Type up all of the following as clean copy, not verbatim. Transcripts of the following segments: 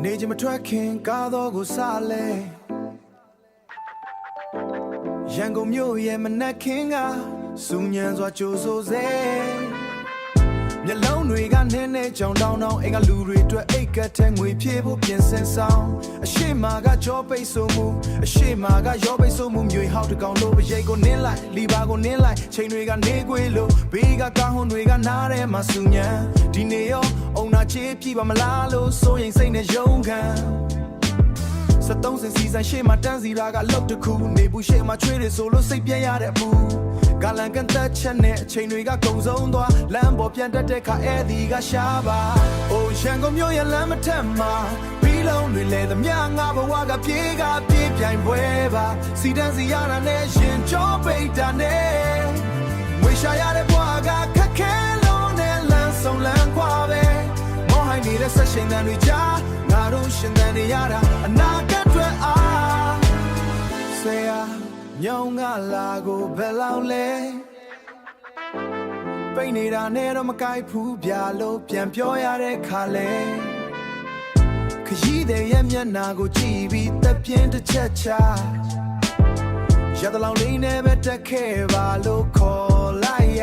နေချင်မထွက်ခင်ကားတော်ကိုစလဲရန်ကုန်မြို့ရဲ့မနက်ခင်းကစူညံစွာကြိုဆိုစေမျက်လုံးတွေကနင်းနေကြောင်တောင်းတောင်းအိမ်ကလူတွေအတွက်အိတ်ကတ်ထဲငွေဖြည့်ဖို့ပြင်ဆင်ဆောင်အရှိမာကကြောပိတ်ဆိုမှုအရှိမာကရောပိတ်ဆိုမှုမျိုးဟောက်တကောင်လို့ပရိတ်ကိုနင်းလိုက်လီပါကိုနင်းလိုက်ချိန်တွေကနေခွေလို့ဘေးကကားဟွန်တွေကနားထဲမှာစူညံဒီနေရောအုံနာချေးပြပါမလားလို့စိုးရင်စိတ်နဲ့ရုန်းခံ73စင်စီဇန်ရှေ့မှာတန်းစီတာကလောက်တခုနေဘူးရှေ့မှာချွေးတွေဆိုလို့စိတ်ပြက်ရတဲ့ဘူးကလန်ကန်သက်ချက်နဲ့အချိန်တွေကကုန်ဆုံးသွားလမ်းပေါ်ပြန်တက်တဲ့ခါအဲ့ဒီကရှားပါအိုရန်ကုန်မြို့ရဲ့လမ်းမထက်မှာပြီးလုံးတွေလဲသမျှငါဘဝကပြေးပြိုင်ပွဲပါစီတန်းစီရတာနဲ့ရင်ကြောပိတ်တာနဲ့ဝေရှာရတဲ့ဘဝကခက်ခဲလုံးနဲ့လမ်းဆုံးလမ်းခွာပဲမောဟိုင်းနေတဲ့ဆက်ရှင်တန်တွေကြားငါတို့ရှင်တန်နေရတာအနာဂတ်တွေအားဆရာညောင်းကလာကိုဘယ်လောက်လဲပိတ်နေတာနဲ့တော့မကိုက်ဘူးပြလို့ပြန်ပြောရတဲ့ခါလဲခရီးတဲ့ရဲ့မျက်နာကိုကြည့်ပြီးသက်ပြင်းတစ်ချက်ချရတလောင်လေးနဲ့ပဲတက်ခဲ့ပါလို့ခေါ်လိုက်ရ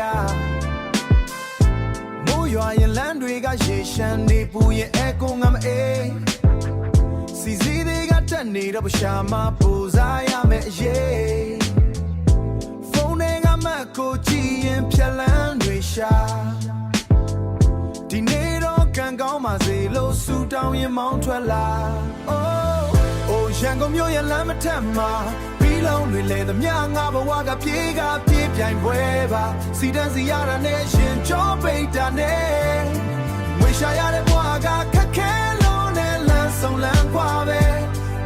မိုးရွာရင်လမ်းတွေကရေရှမ်းနေပူရင်အကူငါမအေးစီစီတွေကတက်နေတော့ပရှာမပူစားရမယ်အရေးဖုန်းတွေကမှတ်ကိုကြည့်ရင်ဖြက်လန်းတွေရှာဒီနေ့တော့ကံကောင်းပါစေလို့ဆူတောင်းရင်မောင်းထွက်လာအိုးရန်ကုန်မြို့ရဲ့လမ်းမထက်မှာပြီးလုံးတွေလဲသမျှငါဘဝကပြေးပြိုင်ပွဲပါစီတန်းစီရတာနဲ့ရင်ကြောပိတ်တာနဲ့ဝေရှာရတဲ့ဘဝကခက်ခဲလုံးနဲ့လမ်းဆုံးလမ်းခွာပဲ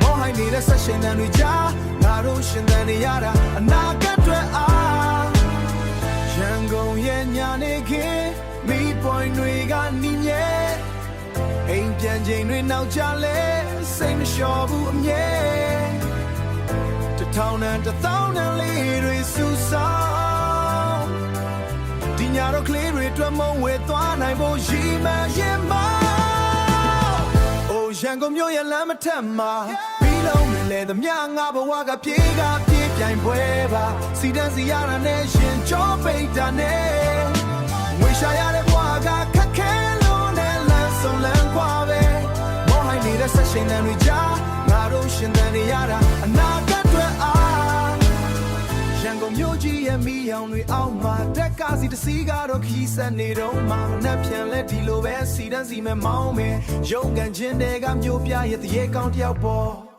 မောဟိုင်းနေတဲ့ဆက်ရှင်တန်တွေကြားငါတို့ရှင်တန်နေရတာအနာဂတ်တွေအားရန်ကုန်ရဲ့ညာနေခင်မိပွင့်တွေကနီးမြဲအိမ်ပြန်ချိန်တွေနောက်ကျလဲစိတ်မလျှော်ဘူးအမြဲတစ်ထောင်နဲ့တစ်သောင်းနဲ့လေးတွေစူဆောင်းဒီညတော့ကလေးတွေတွေ့မုံဝဲသွားနိုင်ဖို့ရည်မှန်းရင်မအိုးရန်ကုန်မြို့ရဲ့လမ်းမထက်မှာပြီးလုံးတွေလဲသမျှငါဘဝကပြေးပြိုင်ပွဲပါစီတန်းစီရတာနဲ့ရင်ကြောပိတ်တာနဲ့ဝေရှာရတဲ့ဘဝကခက်ခဲလို့နဲ့လမ်းဆုံးလမ်းခွာပဲမောဟိုင်းနေတဲ့ဆက်ရှင်တန်တွေကြားငါတို့ရှင်တန်နေရတာအနာဂတ်တွေအားရန်ကုန်မြို့ကြီးရဲ့မီးရောင်တွေအောက်မှာတက်ကားစီတစ်စီးကတော့ခီးဆက်နေတော့မှနဲ့ပြန်လဲဒီလိုပဲစီတန်းစီမဲ့မောင်းမယ်ရုံကန်ချင်းတွေကမြို့ပြရဲ့တရေကောင်းတယောက်ပေါ်